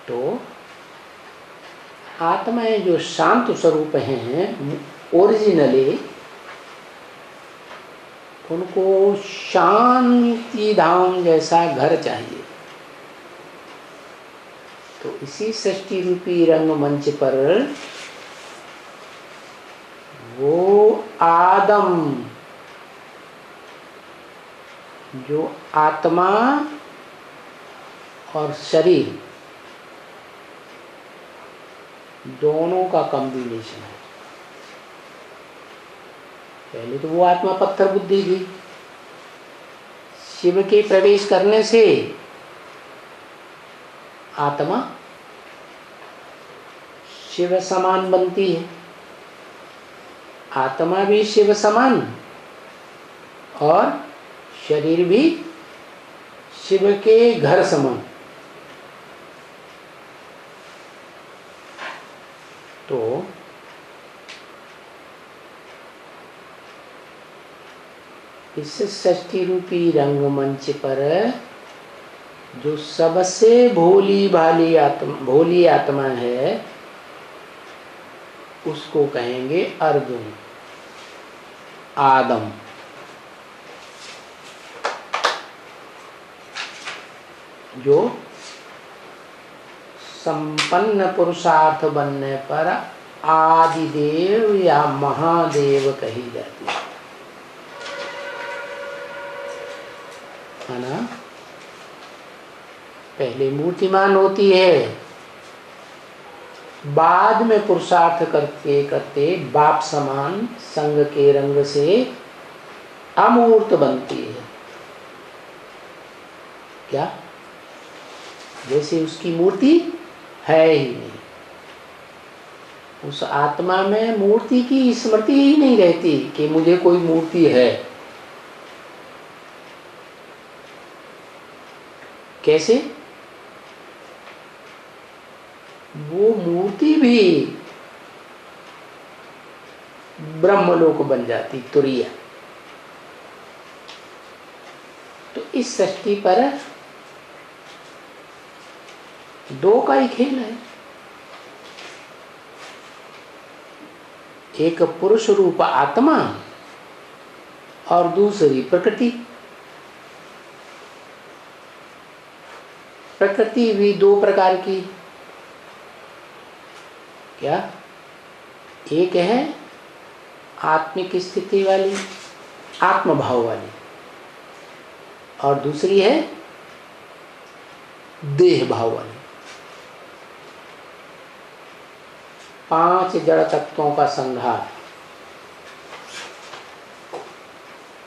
तो आत्माएं जो शांत स्वरूप हैं ओरिजिनली, उनको शांति धाम जैसा घर चाहिए। तो इसी सृष्टि रूपी रंगमंच पर वो आदम जो आत्मा और शरीर दोनों का कॉम्बिनेशन है। पहले तो वो आत्मा पत्थर बुद्धि थी, शिव के प्रवेश करने से आत्मा शिव समान बनती है। आत्मा भी शिव समान और शरीर भी शिव के घर समान। तो इस षष्ठी रूपी रंगमंच पर जो सबसे भोली आत्मा है, उसको कहेंगे अर्जुन, आदम। जो संपन्न पुरुषार्थ बनने पर आदिदेव या महादेव कही जाती है ना। पहले मूर्तिमान होती है, बाद में पुरुषार्थ करते करते बाप समान संग के रंग से अमूर्त बनती है। क्या? जैसे उसकी मूर्ति है ही नहीं, उस आत्मा में मूर्ति की स्मृति ही नहीं रहती कि मुझे कोई मूर्ति है। कैसे? वो मूर्ति भी ब्रह्मलोक बन जाती, तुरिया। तो इस सृष्टि पर दो का ही खेल है। एक पुरुष रूप आत्मा और दूसरी प्रकृति। प्रकृति भी दो प्रकार की। क्या? एक है आत्मिक स्थिति वाली, आत्मभाव वाली, और दूसरी है देह भाव वाली। 5 जड़ तत्वों का संघार।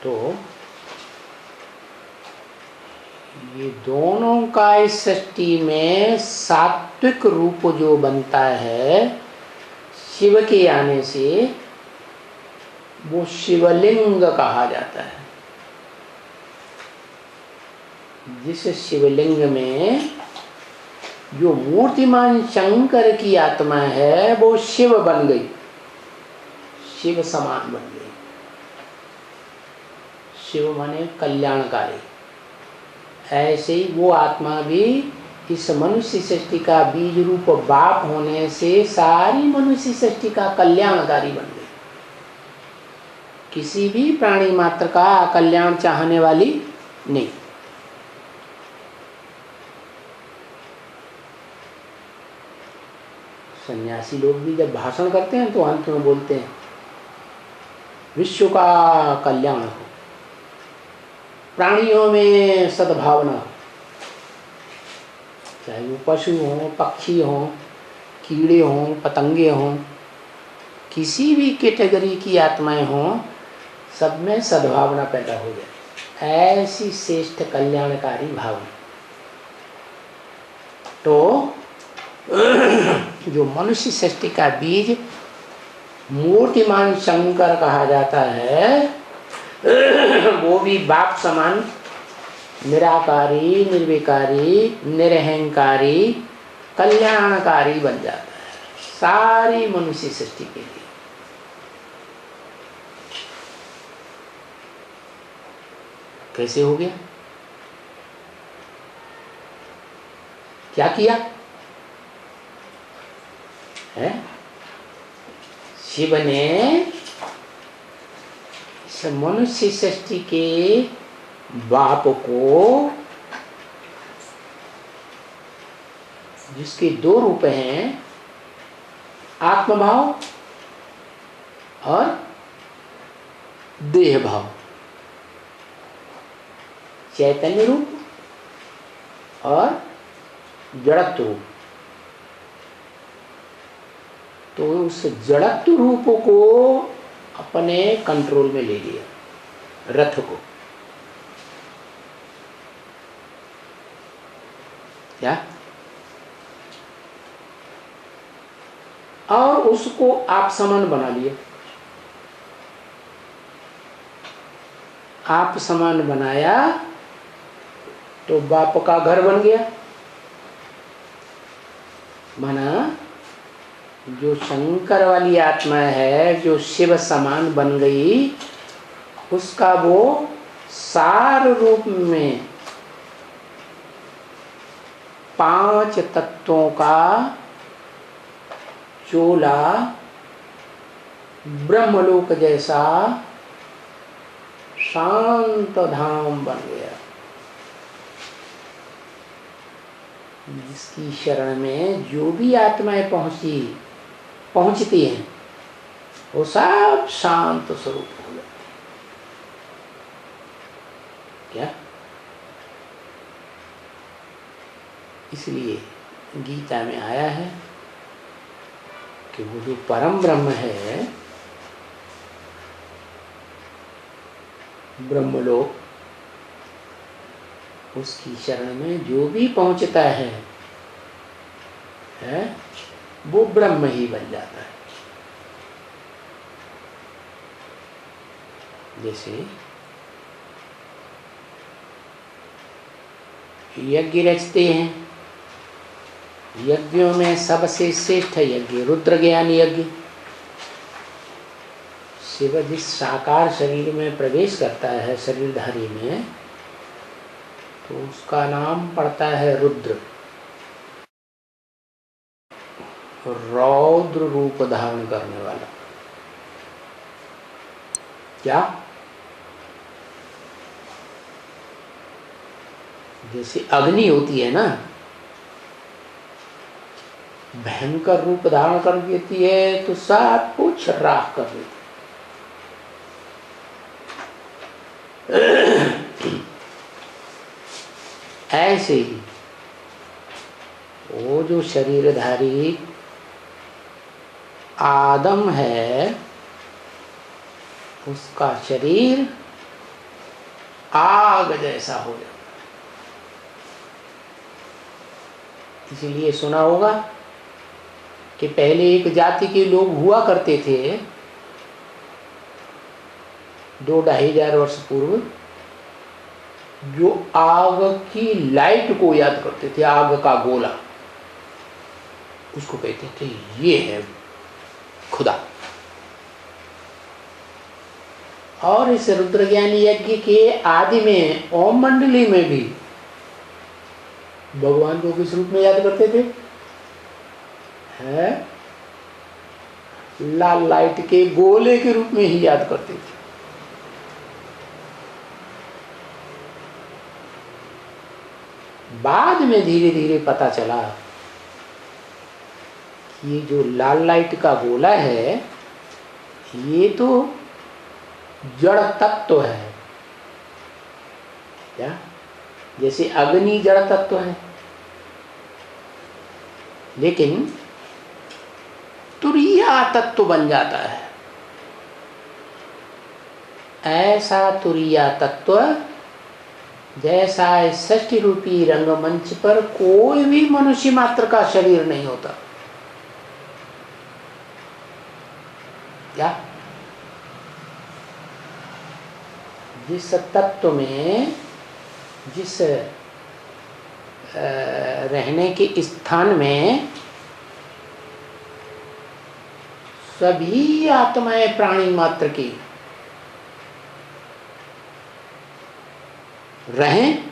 तो ये दोनों का इस सृष्टि में सात्विक रूप जो बनता है शिव के आने से, वो शिवलिंग कहा जाता है। जिस शिवलिंग में जो मूर्तिमान शंकर की आत्मा है वो शिव बन गई, शिव समान बन गई। शिव माने कल्याणकारी। ऐसे ही वो आत्मा भी इस मनुष्य सृष्टि का बीज रूप बाप होने से सारी मनुष्य सृष्टि का कल्याणकारी बन गई। किसी भी प्राणी मात्र का कल्याण चाहने वाली नहीं। सन्यासी लोग भी जब भाषण करते हैं तो अंत में बोलते हैं विश्व का कल्याण हो, प्राणियों में सद्भावना हो, चाहे वो पशु हों, पक्षी हों, कीड़े हों, पतंगे हों, किसी भी कैटेगरी की आत्माएं हों, सब में सद्भावना पैदा हो जाए, ऐसी श्रेष्ठ कल्याणकारी भावना। तो जो मनुष्य सृष्टि का बीज मूर्तिमान शंकर कहा जाता है, वो भी बाप समान निराकारी, निर्विकारी, निरहंकारी, कल्याणकारी बन जाता है सारी मनुष्य सृष्टि के लिए। कैसे हो गया? क्या किया? है। शिव ने इस मनुष्य सृष्टि के बाप को, जिसके दो रूप हैं, आत्मभाव और देह भाव, चैतन्य रूप और जड़त्व रूप। तो उस जड़त्व रूप को अपने कंट्रोल में ले लिया, रथ को। क्या? और उसको आप समान बना लिया। आप समान बनाया तो बाप का घर बन गया। माना जो शंकर वाली आत्मा है, जो शिव समान बन गई, उसका वो सार रूप में 5 तत्वों का चोला ब्रह्मलोक जैसा शांत धाम बन गया, जिसकी शरण में जो भी आत्माएं पहुंचती हैं, वो सब शांत स्वरूप हो जाते हैं। क्या? इसलिए गीता में आया है कि वो जो परम ब्रह्म है, ब्रह्मलोक, उसकी शरण में जो भी पहुंचता है वो ब्रह्म ही बन जाता है। जैसे यज्ञ रचते हैं, यज्ञों में सबसे श्रेष्ठ यज्ञ रुद्र ज्ञान यज्ञ। शिव जिस साकार शरीर में प्रवेश करता है, शरीरधारी में, तो उसका नाम पड़ता है रुद्र। रौद्र रूप धारण करने वाला। क्या? जैसे अग्नि होती है ना, भयंकर रूप धारण कर देती है तो सब कुछ राख कर देती है। ऐसे ही वो जो शरीरधारी आदम है, उसका शरीर आग जैसा हो जाता है। इसीलिए सुना होगा कि पहले एक जाति के लोग हुआ करते थे, 2-2,500 वर्ष पूर्व, जो आग की लाइट को याद करते थे, आग का गोला, उसको कहते थे ये है खुदा। और इस रुद्रज्ञान यज्ञ के आदि में ओम मंडली में भी भगवान को किस रूप में याद करते थे? है लाल लाइट के गोले के रूप में ही याद करते थे। बाद में धीरे धीरे पता चला कि ये जो लाल लाइट का गोला है, ये तो जड़ तत्व है। क्या? जैसे अग्नि जड़ तत्व है, लेकिन तुरिया तत्व बन जाता है। ऐसा तुरिया तत्व जैसा षष्ठी रूपी रंगमंच पर कोई भी मनुष्य मात्र का शरीर नहीं होता। क्या? जिस तत्व में, जिस रहने के स्थान में सभी आत्माएं प्राणी मात्र की रहें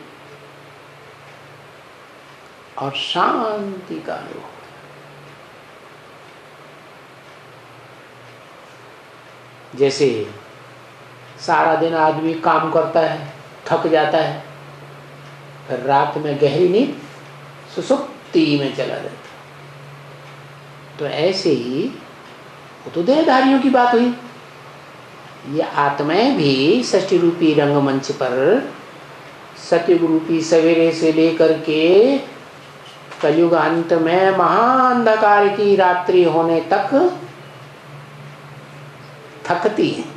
और शांति का अनुभव, जैसे सारा दिन आदमी काम करता है, थक जाता है, फिर रात में गहरी नींद सुसुप्ति में चला जाता है। तो ऐसे ही वो तो देहधारियों की बात हुई। ये आत्माएं भी षष्ठी रूपी रंगमंच पर सतयुग रूपी सवेरे से लेकर के कलयुग अंत में महाअंधकार की रात्रि होने तक थकती हैं।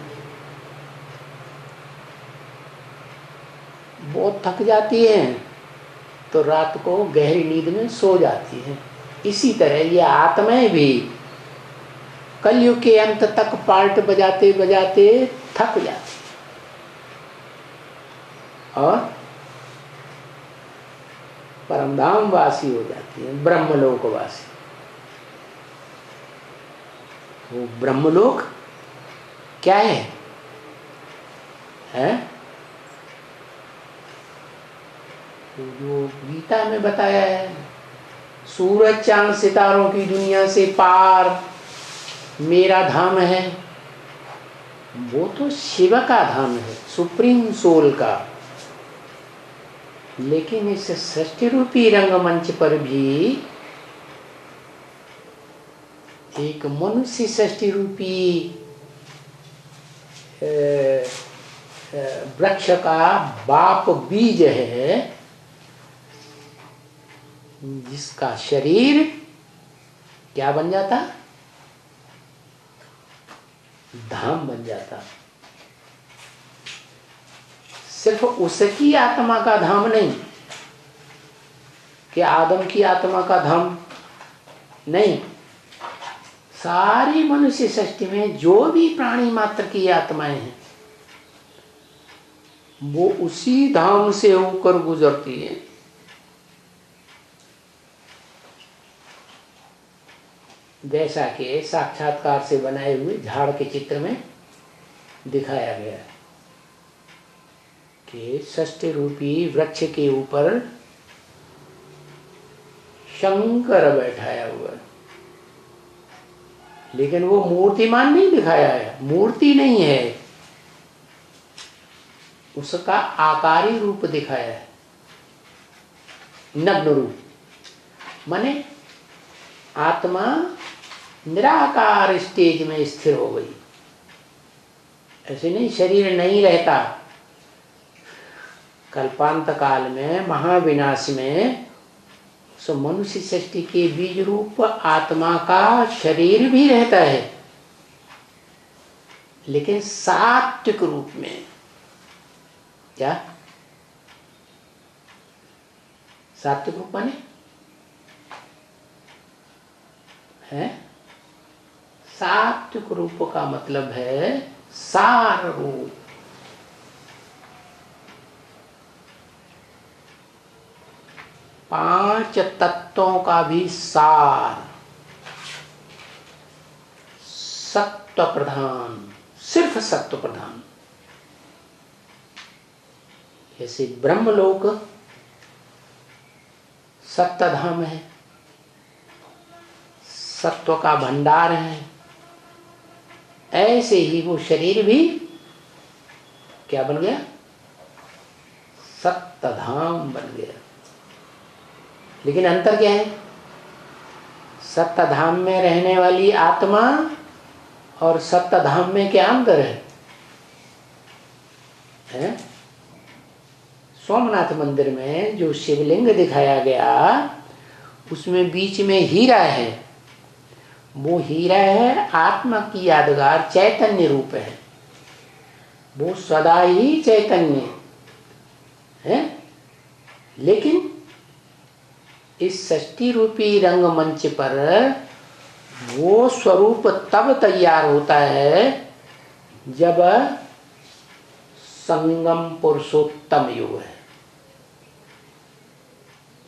बहुत थक जाती हैं तो रात को गहरी नींद में सो जाती हैं। इसी तरह ये आत्माएं भी कलयुग के अंत तक पार्ट बजाते बजाते थक जाती और परमधाम वासी हो जाती है, ब्रह्मलोक वासी। वो ब्रह्मलोक क्या है? जो गीता में बताया है, सूरज चांद सितारों की दुनिया से पार मेरा धाम है। वो तो शिव का धाम है, सुप्रीम सोल का। लेकिन इस सृष्टि रूपी रंगमंच पर भी एक मनुष्य सृष्टि रूपी वृक्ष का बाप बीज है, जिसका शरीर क्या बन जाता? धाम बन जाता। सिर्फ उसकी आत्मा का धाम नहीं कि आदम की आत्मा का धाम नहीं, सारी मनुष्य सृष्टि में जो भी प्राणी मात्र की आत्माएं हैं वो उसी धाम से होकर गुजरती है। जैसा कि साक्षात्कार से बनाए हुए झाड़ के चित्र में दिखाया गया है कि षष्ठी रूपी वृक्ष के ऊपर शंकर बैठाया हुआ है, लेकिन वो मूर्तिमान नहीं दिखाया है, मूर्ति नहीं है, उसका आकारी रूप दिखाया है, नग्न रूप। माने आत्मा निराकार स्टेज में स्थिर हो गई। ऐसे नहीं शरीर नहीं रहता, कल्पांत काल में महाविनाश में सो मनुष्य सृष्टि के बीज रूप आत्मा का शरीर भी रहता है, लेकिन सात्विक रूप में। क्या सात्विक रूप माने है? सात्विक रूप का मतलब है सार रूप। पांच तत्वों का भी सार, सत्व प्रधान, सिर्फ सत्व प्रधान। जैसे ब्रह्मलोक सत्वधाम है, सत्व का भंडार है, ऐसे ही वो शरीर भी क्या बन गया? सत्वधाम बन गया। लेकिन अंतर क्या है? सत्वधाम में रहने वाली आत्मा और सत्वधाम में क्या अंतर है? सोमनाथ मंदिर में जो शिवलिंग दिखाया गया उसमें बीच में हीरा है। वो हीरा है आत्मा की यादगार, चैतन्य रूप है, वो सदा ही चैतन्य है। लेकिन इस षष्ठी रूपी रंगमंच पर वो स्वरूप तब तैयार होता है जब संगम पुरुषोत्तम युग है।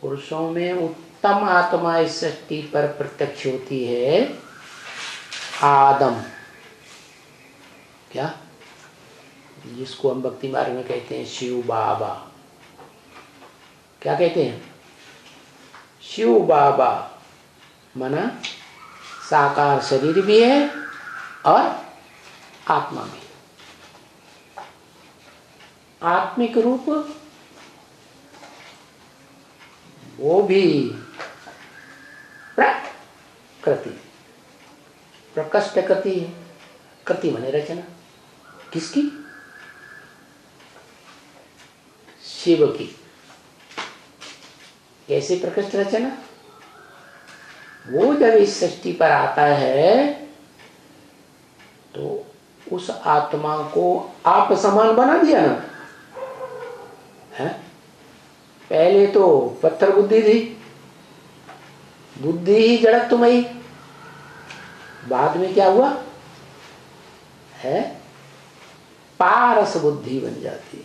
पुरुषों में उत्तम आत्मा इस सृष्टि पर प्रत्यक्ष होती है। आदम, क्या जिसको हम भक्ति मार्ग में कहते हैं शिव बाबा। क्या कहते हैं? शिव बाबा माना साकार शरीर भी है और आत्मा में। आत्मिक रूप वो भी प्रकृति, प्रकृष्ट कृति है। कृति माने रचना, किसकी? शिव की। कैसे प्रकृष्ट रचना? वो जब इस सृष्टि पर आता है तो उस आत्मा को आप समान बना दिया ना है? पहले तो पत्थर बुद्धि थी, बुद्धि ही जड़त्वमयी। बाद में क्या हुआ है? पारस बुद्धि बन जाती है।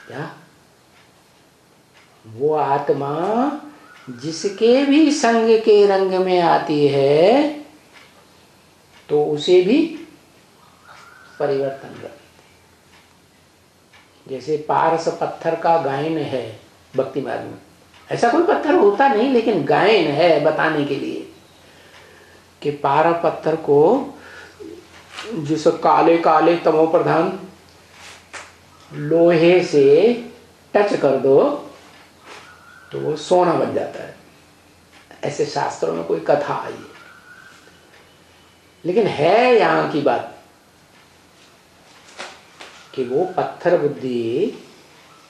क्या? वो आत्मा जिसके भी संग के रंग में आती है तो उसे भी परिवर्तन कर देती। जैसे पारस पत्थर का गायन है भक्ति मार्ग में। ऐसा कोई पत्थर होता नहीं, लेकिन गायन है बताने के लिए कि पारा पत्थर को जिस काले काले तमो प्रधान लोहे से टच कर दो तो वो सोना बन जाता है। ऐसे शास्त्रों में कोई कथा आई है, लेकिन है यहां की बात कि वो पत्थर बुद्धि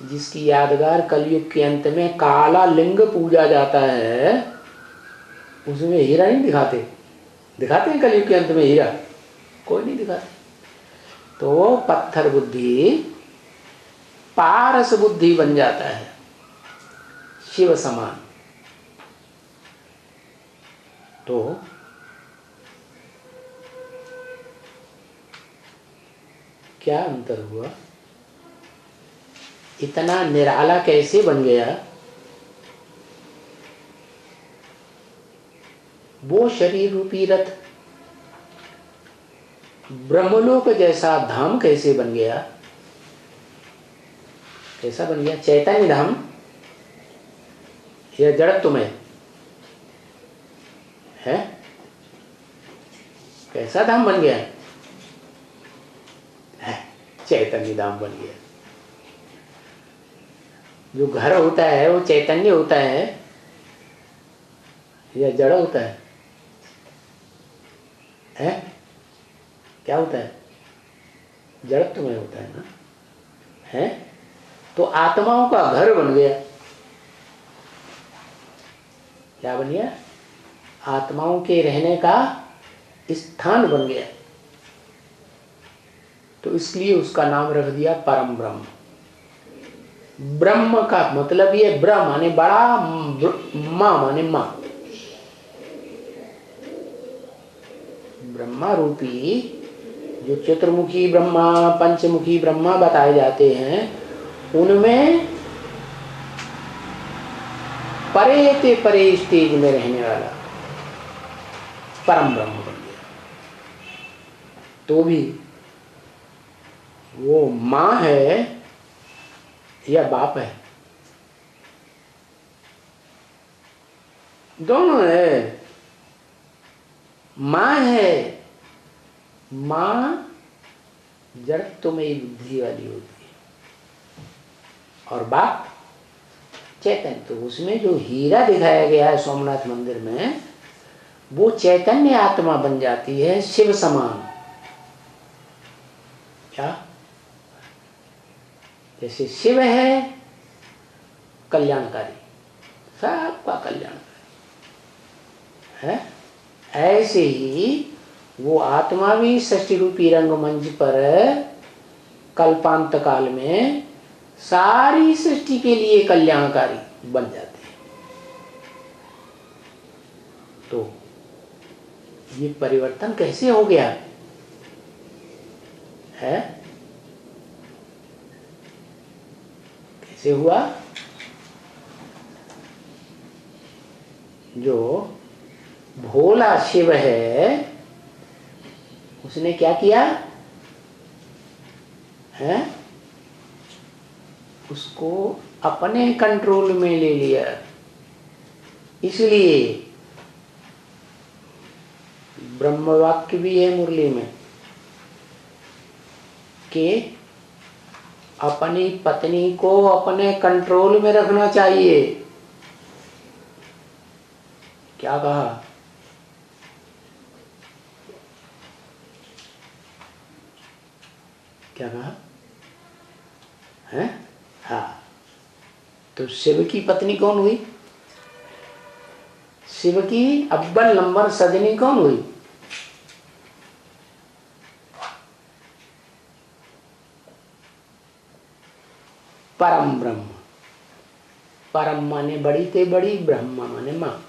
जिसकी यादगार कलयुग के अंत में काला लिंग पूजा जाता है, उसमें हीरा नहीं दिखाते। दिखाते हैं कलयुग के अंत में हीरा? कोई नहीं दिखाते। तो पत्थर बुद्धि पारस बुद्धि बन जाता है, शिव समान। तो क्या अंतर हुआ? इतना निराला कैसे बन गया? वो शरीर रूपी रथ ब्रह्मलोक जैसा धाम कैसे बन गया? कैसा बन गया? चैतन्य धाम या जड़त्व में है? कैसा धाम बन गया है? चैतन्य धाम बन गया। जो घर होता है वो चैतन्य होता है या जड़ होता है? है? क्या होता है? जड़त्व में होता है ना? है? तो आत्माओं का घर बन गया। क्या बन गया? आत्माओं के रहने का स्थान बन गया। तो इसलिए उसका नाम रख दिया परम ब्रह्म। ब्रह्म का मतलब ये ब्रह्म माने बड़ा, मां माने मां। ब्रह्मा रूपी जो चतुर्मुखी ब्रह्मा, पंचमुखी ब्रह्मा बताए जाते हैं, उनमें परे ते परे स्टेज में रहने वाला परम ब्रह्म बन गया। तो भी वो मां है या बाप है? दोनों है। मां है, मां जड़त्वमयी बुद्धि वाली होती है, और बाप चैतन्य। तो उसमें जो हीरा दिखाया गया है सोमनाथ मंदिर में, वो चैतन्य आत्मा बन जाती है, शिव समान। क्या? जैसे शिव है कल्याणकारी, सबका कल्याणकारी है, ऐसे ही वो आत्मा भी सृष्टि रूपी रंगमंच पर कल्पांत काल में सारी सृष्टि के लिए कल्याणकारी बन जाती है। तो ये परिवर्तन कैसे हो गया है? कैसे हुआ? जो भोला शिव है उसने क्या किया है? उसको अपने कंट्रोल में ले लिया। इसलिए ब्रह्म वाक्य भी है मुरली में, कि अपनी पत्नी को अपने कंट्रोल में रखना चाहिए। क्या कहा? क्या कहा है? हाँ, तो शिव की पत्नी कौन हुई? शिव की अव्वल नंबर सजनी कौन हुई? परम ब्रह्म। परम माने बड़ी ते बड़ी, ब्रह्मा माने माँ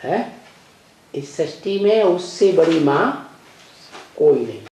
है। इस सृष्टि में उससे बड़ी माँ कोई नहीं।